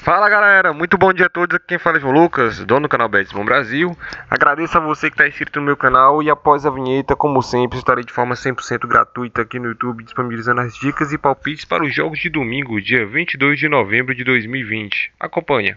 Fala galera, muito bom dia a todos. Aqui quem fala é João Lucas, dono do canal Bets Bom Brasil. Agradeço a você que está inscrito no meu canal e após a vinheta, como sempre, estarei de forma 100% gratuita aqui no YouTube disponibilizando as dicas e palpites para os jogos de domingo, dia 22 de novembro de 2020. Acompanha.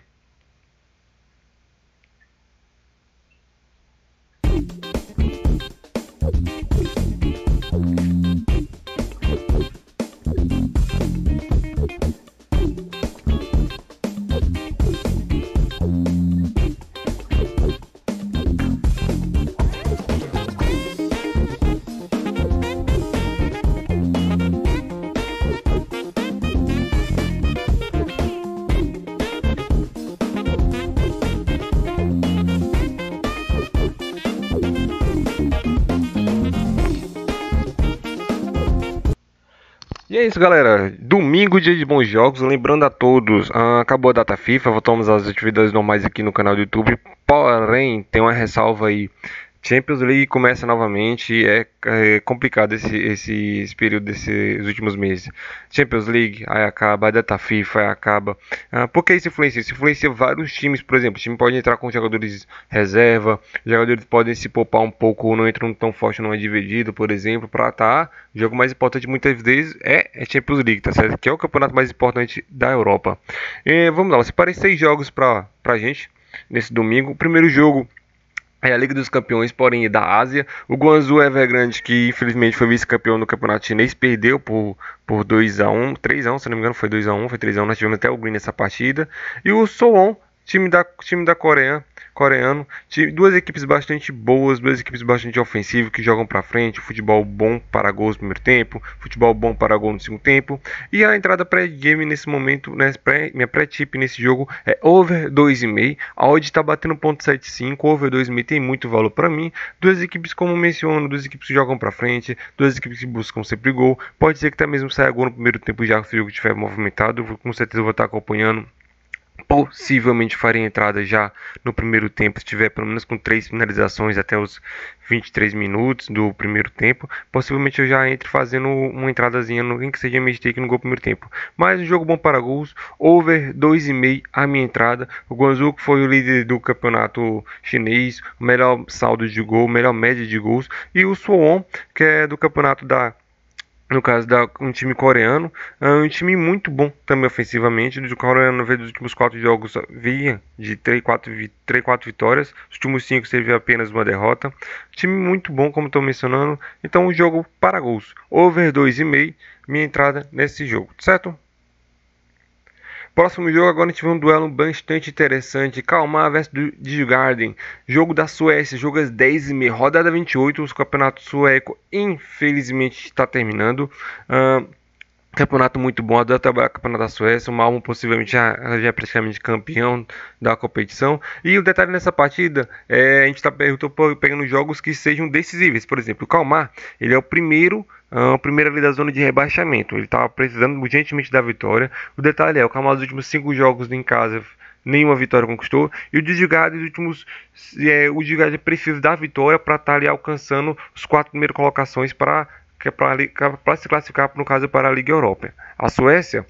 E é isso, galera. Domingo, dia de bons jogos. Lembrando a todos, acabou a data FIFA. Voltamos às atividades normais aqui no canal do YouTube. Porém, tem uma ressalva aí. Champions League começa novamente. É complicado esse período desses últimos meses. Champions League, aí acaba. A data FIFA, aí acaba. Por que isso influencia? Isso influencia vários times. Por exemplo, o time pode entrar com jogadores reserva. Os jogadores podem se poupar um pouco ou não entram tão forte numa dividida, por exemplo, para estar. O jogo mais importante muitas vezes é Champions League, tá certo? Que é o campeonato mais importante da Europa. Vamos lá, eu separei 6 jogos pra gente nesse domingo. O primeiro jogo é a Liga dos Campeões, porém da Ásia. O Guangzhou Evergrande, que infelizmente foi vice-campeão no campeonato chinês, perdeu por 2-1, 3-1, se não me engano foi 2-1, foi 3-1, nós tivemos até o Green nessa partida. E o Suwon, time da coreano, duas equipes bastante boas, duas equipes bastante ofensivas que jogam para frente, futebol bom para gols no primeiro tempo, futebol bom para gol no segundo tempo. E a entrada pré-game nesse momento, né, minha pré-tip nesse jogo é over 2,5. A odd está batendo 0,75, over 2,5 tem muito valor para mim. Duas equipes, como menciono, duas equipes que jogam para frente, duas equipes que buscam sempre gol. Pode ser que até mesmo saia gol no primeiro tempo já se o jogo estiver movimentado, com certeza eu vou estar acompanhando. Possivelmente farei entrada já no primeiro tempo, se tiver pelo menos com 3 finalizações até os 23 minutos do primeiro tempo. Possivelmente eu já entre fazendo uma entradazinha, nem que seja mistake no gol primeiro tempo. Mas um jogo bom para gols, over 2,5 a minha entrada. O Guangzhou, que foi o líder do campeonato chinês, o melhor saldo de gol, melhor média de gols. E o Suwon, que é do campeonato no caso da um time coreano, é um time muito bom também ofensivamente. O coreano veio dos últimos 4 jogos, vinha de 3, 4 vitórias. Os últimos 5 teve apenas uma derrota. Time muito bom, como estou mencionando. Então, um jogo para gols. Over 2,5, minha entrada nesse jogo, certo? Próximo jogo, agora a gente vê um duelo bastante interessante. Kalmar vs Djurgården. Jogo da Suécia, jogo às 10h30, rodada 28. O campeonato sueco, infelizmente, está terminando. Campeonato muito bom, adoro trabalhar com o campeonato da Suécia. O Malmo possivelmente já é praticamente campeão da competição. E o detalhe nessa partida a gente está pegando jogos que sejam decisivos. Por exemplo, o Kalmar, ele é o primeiro ali da zona de rebaixamento. Ele estava precisando urgentemente da vitória. O detalhe o Kalmar, nos últimos 5 jogos em casa, nenhuma vitória conquistou. E o Djurgården, o Djurgården precisa da vitória para estar ali alcançando os 4 primeiras colocações para se classificar, no caso, para a Liga Europa. A Suécia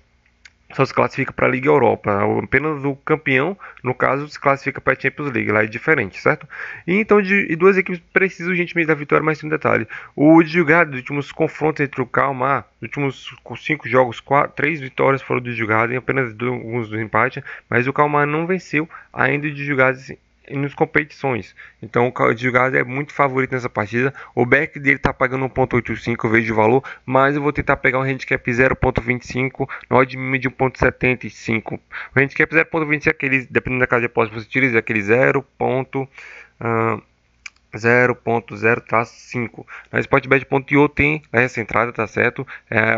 só se classifica para a Liga Europa. Apenas o campeão, no caso, se classifica para a Champions League. Lá é diferente, certo? E então, duas equipes precisam urgentemente da vitória, mas tem um detalhe. O Djurgården, os últimos confrontos entre o Kalmar, os últimos 5 jogos, 3 vitórias foram do Djurgården, apenas alguns do empate, mas o Kalmar não venceu ainda o Djurgården nas competições. Então o Djurgården é muito favorito nessa partida. O back dele tá pagando 1,85, eu vejo o valor, mas eu vou tentar pegar um handicap 0,25, no odd mínimo de 1,75. O handicap 0,25 é aquele, dependendo da casa de aposta, você tira aquele 0.0-5. Na Sportbet.io tem essa entrada, tá certo?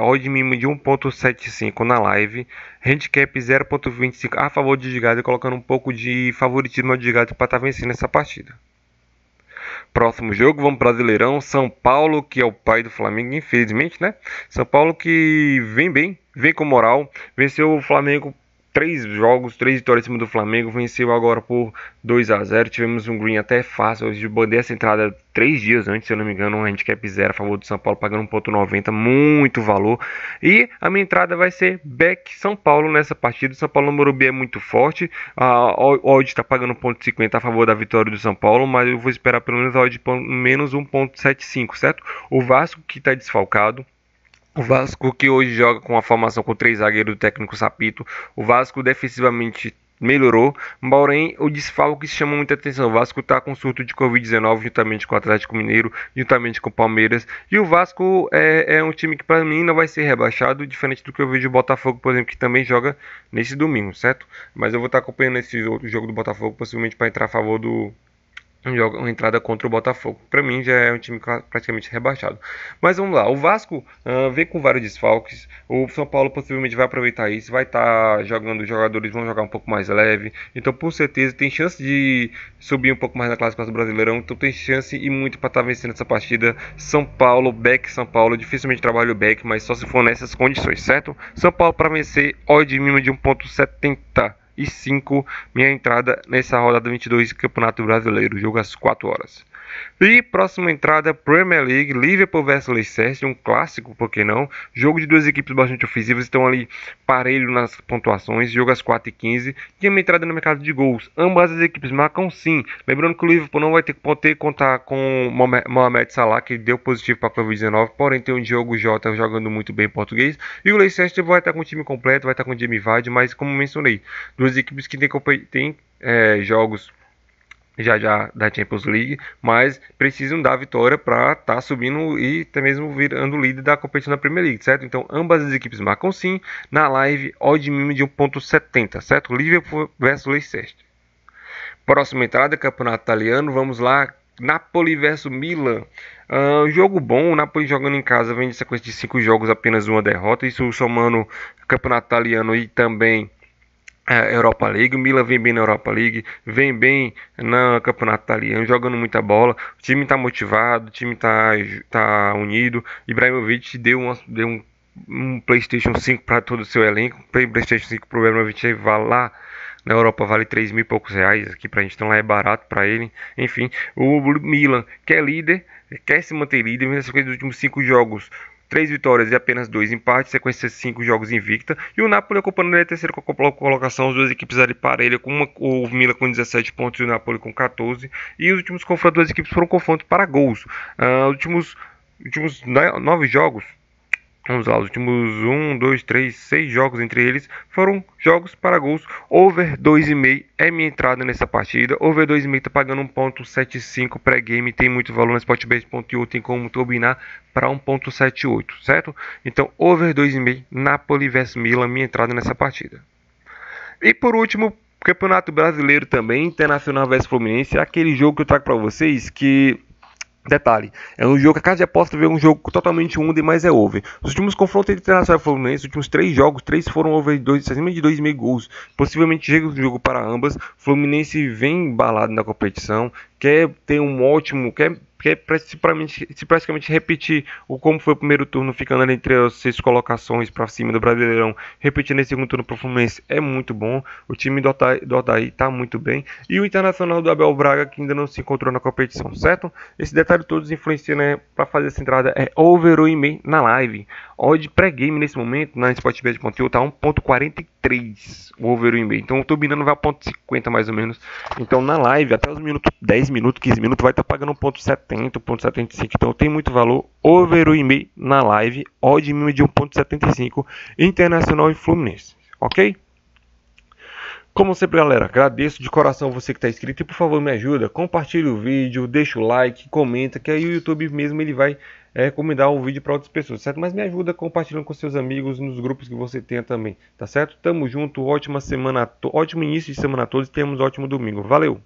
Odd mínimo de 1.75 na live. Handicap 0.25 a favor de Djurgården, colocando um pouco de favoritismo ao Djurgården para estar vencendo essa partida. Próximo jogo, vamos para o Brasileirão. São Paulo, que é o pai do Flamengo, infelizmente, né? São Paulo que vem bem, vem com moral. Venceu o Flamengo 3 jogos, 3 vitórias em cima do Flamengo, venceu agora por 2-0. Tivemos um green até fácil, hoje mandei essa entrada 3 dias antes, se eu não me engano, um handicap 0 a favor do São Paulo, pagando 1,90, muito valor. E a minha entrada vai ser Beck São Paulo nessa partida. O São Paulo no Morumbi é muito forte, a odd está pagando 1,50 a favor da vitória do São Paulo, mas eu vou esperar pelo menos a odd menos 1,75, certo? O Vasco que está desfalcado, o Vasco que hoje joga com a formação com 3 zagueiros do técnico Sapito. O Vasco defensivamente melhorou, porém o desfalque chama muita atenção. O Vasco está com surto de Covid-19 juntamente com o Atlético Mineiro, juntamente com o Palmeiras. E o Vasco é um time que para mim não vai ser rebaixado, diferente do que eu vejo o Botafogo, por exemplo, que também joga nesse domingo, certo? Mas eu vou estar acompanhando esse outro jogo do Botafogo, possivelmente para entrar a favor do uma entrada contra o Botafogo. Para mim já é um time praticamente rebaixado. Mas vamos lá, o Vasco vem com vários desfalques. O São Paulo possivelmente vai aproveitar isso, vai estar jogando, os jogadores vão jogar um pouco mais leve. Então, por certeza, tem chance de subir um pouco mais na classificação do Brasileirão. Então, tem chance e muito para estar vencendo essa partida. São Paulo, Beck, São Paulo. Dificilmente trabalho o Beck, mas só se for nessas condições, certo? São Paulo para vencer, odd mínimo de 1,70. E 5, minha entrada nessa rodada 22 do Campeonato Brasileiro, jogo às 4 horas. E próxima entrada, Premier League, Liverpool vs Leicester, um clássico, por que não? Jogo de duas equipes bastante ofensivas, estão ali parelho nas pontuações, jogo às 4h15. E a minha entrada no mercado de gols, ambas as equipes marcam sim. Lembrando que o Liverpool não vai ter que contar com Mohamed Salah, que deu positivo para a Covid-19, porém tem o Diogo Jota jogando muito bem em português. E o Leicester vai estar com o time completo, vai estar com o Jamie Vardy, mas como mencionei, duas equipes que têm jogos já da Champions League, mas precisam da vitória para estar subindo e até mesmo virando líder da competição da Premier League, certo? Então ambas as equipes marcam sim, na live odd mínimo de 1,70, certo? Liverpool versus Leicester. Próxima entrada, campeonato italiano, vamos lá, Napoli versus Milan. Jogo bom, o Napoli jogando em casa vem de sequência de 5 jogos, apenas uma derrota, isso somando campeonato italiano e também Europa League. O Milan vem bem na Europa League, vem bem no campeonato italiano, jogando muita bola. O time está motivado, o time está unido. Ibrahimovic deu um PlayStation 5 para todo o seu elenco. PlayStation 5 para o Ibrahimovic vai lá na Europa, vale 3 mil e poucos reais, aqui pra gente, então lá é barato para ele. Enfim, o Milan, que é líder, quer se manter líder, vem nas últimos 5 jogos, 3 vitórias e apenas 2 empates, sequência de 5 jogos invicta. E o Napoli ocupando a terceira colocação, as duas equipes ali parelha, o Milan com 17 pontos e o Napoli com 14. E os últimos confrontos das equipes foram confrontos para gols. Os últimos 9 jogos, vamos lá, os últimos 1, 2, 3, 6 jogos entre eles foram jogos para gols. Over 2,5 é minha entrada nessa partida. Over 2,5 tá pagando 1,75 pré-game. Tem muito valor na Sportbet.io, tem como turbinar para 1,78, certo? Então, over 2,5, Napoli vs Milan, minha entrada nessa partida. E por último, Campeonato Brasileiro também, Internacional vs Fluminense. É aquele jogo que eu trago para vocês que... Detalhe, é um jogo que a casa de aposta vê um jogo totalmente under, mas é over. Os últimos confrontos entre Internacional e Fluminense, os últimos 3 jogos, 3 foram over, acima de 2,5 gols. Possivelmente chega o jogo para ambas. Fluminense vem embalado na competição, quer ter um ótimo, quer se praticamente repetir como foi o primeiro turno, ficando ali entre as 6 colocações para cima do Brasileirão, repetir nesse segundo turno para o Fluminense é muito bom. O time do Odaí está muito bem, e o Internacional do Abel Braga, que ainda não se encontrou na competição, certo? Esse detalhe todos influenciam, né, para fazer essa entrada é over 1,5 na live. Odd pré-game nesse momento na Sportbet.io tá 1,43 o over 1,5. Então o turbinando vai a 1,50 mais ou menos. Então na live até os minutos 10 minutos, 15 minutos vai estar pagando 1,70, 1,75. Então tem muito valor. Over 1,5 na live, odd mínimo de 1,75 Internacional e Fluminense. OK? Como sempre, galera, agradeço de coração você que está inscrito e por favor me ajuda, compartilhe o vídeo, deixa o like, comenta, que aí o YouTube mesmo ele vai recomendar o vídeo para outras pessoas, certo? Mas me ajuda compartilhando com seus amigos nos grupos que você tenha também, tá certo? Tamo junto, ótima semana, ótimo início de semana a todos e temos um ótimo domingo. Valeu!